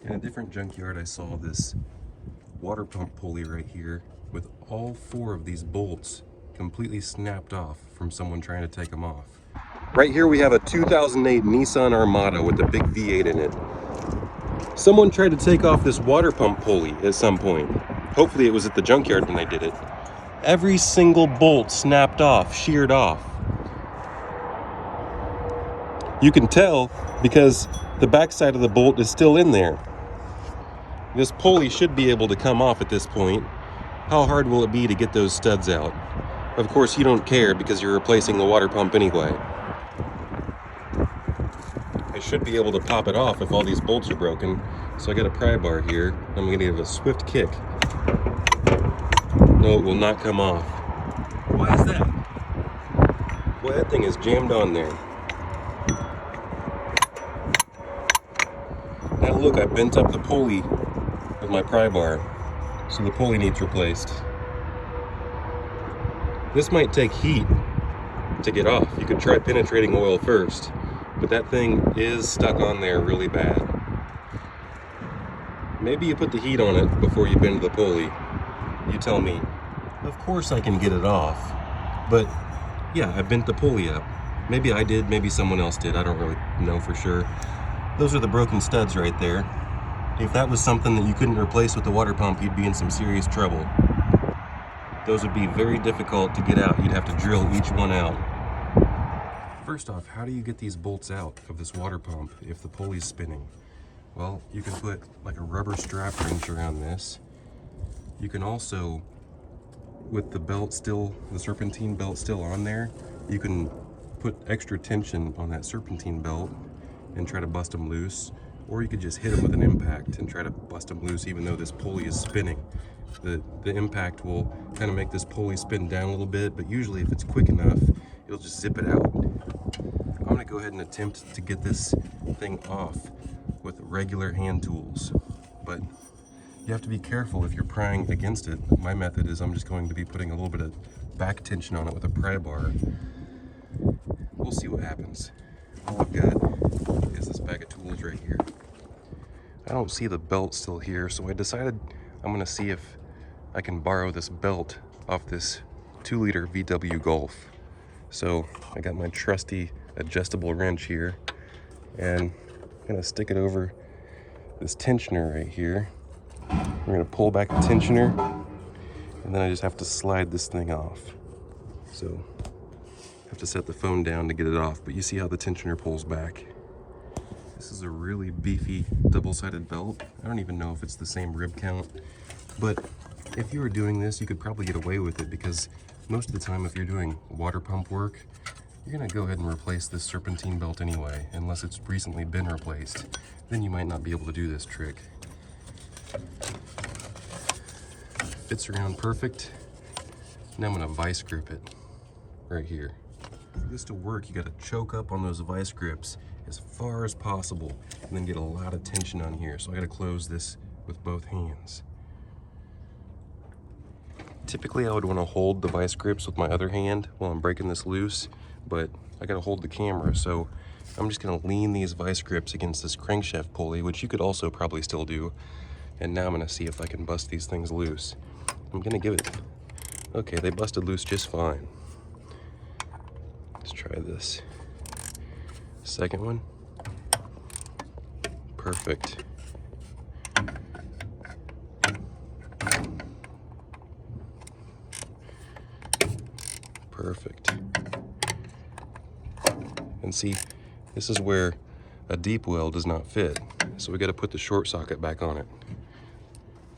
In a different junkyard, I saw this water pump pulley right here with all 4 of these bolts completely snapped off from someone trying to take them off. Right here we have a 2008 Nissan Armada with a big V8 in it. Someone tried to take off this water pump pulley at some point. Hopefully it was at the junkyard when they did it. Every single bolt snapped off, sheared off. You can tell because the backside of the bolt is still in there. This pulley should be able to come off at this point. How hard will it be to get those studs out? Of course you don't care because you're replacing the water pump anyway. I should be able to pop it off if all these bolts are broken. So I got a pry bar here. I'm going to give it a swift kick. No, it will not come off. Why is that? Boy, that thing is jammed on there. Now look, I bent up the pulley with my pry bar. So the pulley needs replaced. This might take heat to get off. You could try penetrating oil first, but that thing is stuck on there really bad. Maybe you put the heat on it before you bend the pulley. You tell me. Of course I can get it off, but yeah, I bent the pulley up. Maybe I did, maybe someone else did. I don't really know for sure. Those are the broken studs right there. If that was something that you couldn't replace with the water pump, you'd be in some serious trouble. Those would be very difficult to get out. You'd have to drill each one out. First off, how do you get these bolts out of this water pump if the pulley's spinning? Well, you can put like a rubber strap wrench around this. You can also, with the belt still, the serpentine belt still on there, you can put extra tension on that serpentine belt and try to bust them loose. Or you could just hit them with an impact and try to bust them loose even though this pulley is spinning. The impact will kind of make this pulley spin down a little bit, but usually if it's quick enough, it'll just zip it out. I'm gonna go ahead and attempt to get this thing off with regular hand tools, but you have to be careful if you're prying against it. My method is I'm just going to be putting a little bit of back tension on it with a pry bar. We'll see what happens. All I've got is this bag of tools right here. I don't see the belt still here, so I decided I'm gonna see if I can borrow this belt off this 2-liter VW Golf. So I got my trusty adjustable wrench here, and I'm gonna stick it over this tensioner right here. We're gonna pull back the tensioner, and then I just have to slide this thing off. So I have to set the phone down to get it off, but you see how the tensioner pulls back. This is a really beefy double-sided belt. I don't even know if it's the same rib count, but if you were doing this, you could probably get away with it because most of the time if you're doing water pump work, you're gonna go ahead and replace this serpentine belt anyway, unless it's recently been replaced. Then you might not be able to do this trick. Fits around perfect. Now I'm gonna vice grip it right here. For this to work, you gotta choke up on those vice grips as far as possible and then get a lot of tension on here. So I gotta close this with both hands. Typically I would wanna hold the vice grips with my other hand while I'm breaking this loose, but I gotta hold the camera, so I'm just gonna lean these vice grips against this crankshaft pulley, which you could also probably still do. And now I'm gonna see if I can bust these things loose. I'm gonna give it, okay, they busted loose just fine. Let's try this. Second one. Perfect. Perfect. And see, this is where a deep well does not fit. So we got to put the short socket back on it.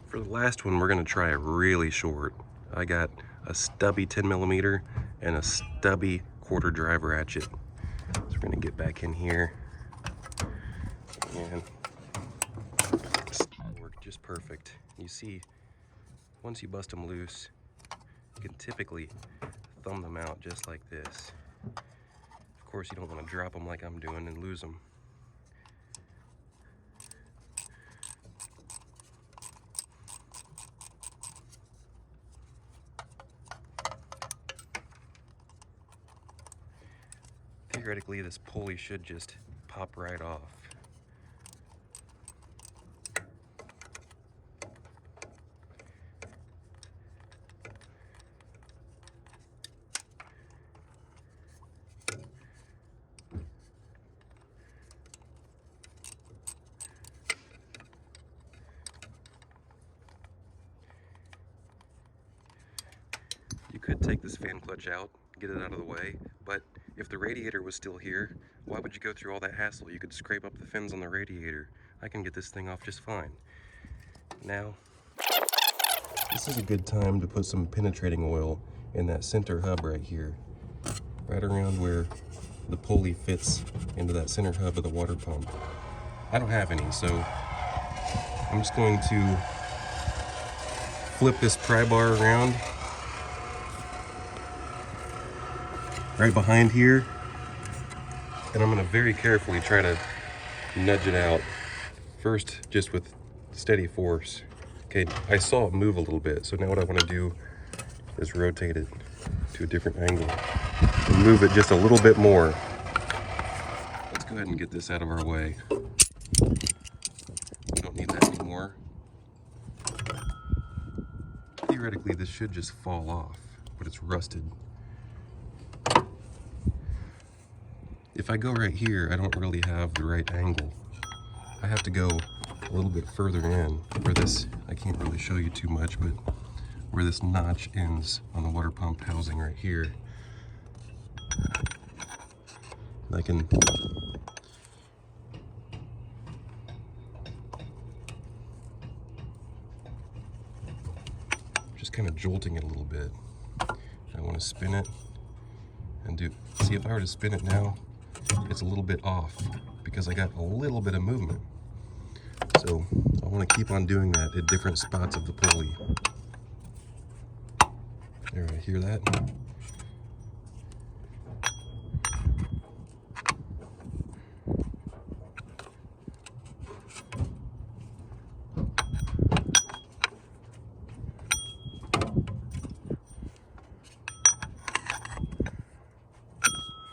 For the last one, we're going to try a really short. I got a stubby 10mm and a stubby quarter drive ratchet. So we're going to get back in here and this worked just perfect. You see, once you bust them loose, you can typically thumb them out just like this. Of course, you don't want to drop them like I'm doing and lose them. Theoretically, this pulley should just pop right off. could take this fan clutch out, get it out of the way, but if the radiator was still here, why would you go through all that hassle? You could scrape up the fins on the radiator. I can get this thing off just fine. Now, this is a good time to put some penetrating oil in that center hub right here, right around where the pulley fits into that center hub of the water pump. I don't have any, so I'm just going to flip this pry bar around right behind here, and I'm going to very carefully try to nudge it out. First, just with steady force. Okay, I saw it move a little bit, so now what I want to do is rotate it to a different angle and move it just a little bit more. Let's go ahead and get this out of our way. We don't need that anymore. Theoretically, this should just fall off, but it's rusted. If I go right here, I don't really have the right angle. I have to go a little bit further in where this, I can't really show you too much, but where this notch ends on the water pump housing right here. And I can just kind of jolting it a little bit. I want to spin it and see if I were to spin it now, it's a little bit off because I got a little bit of movement. So I want to keep on doing that at different spots of the pulley. There, I hear that.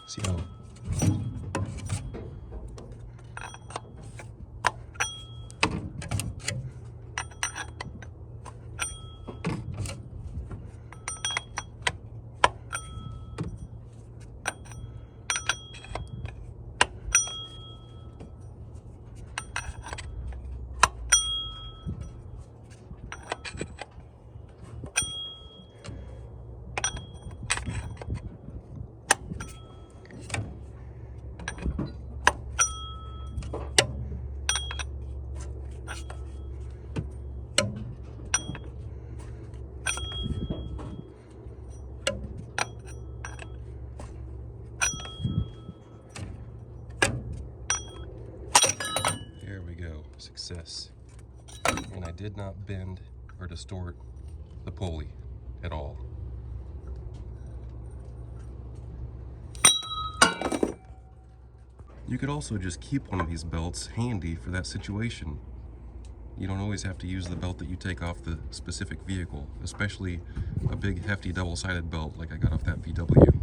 See how success. And I did not bend or distort the pulley at all. You could also just keep one of these belts handy for that situation. You don't always have to use the belt that you take off the specific vehicle, especially a big hefty double-sided belt like I got off that VW.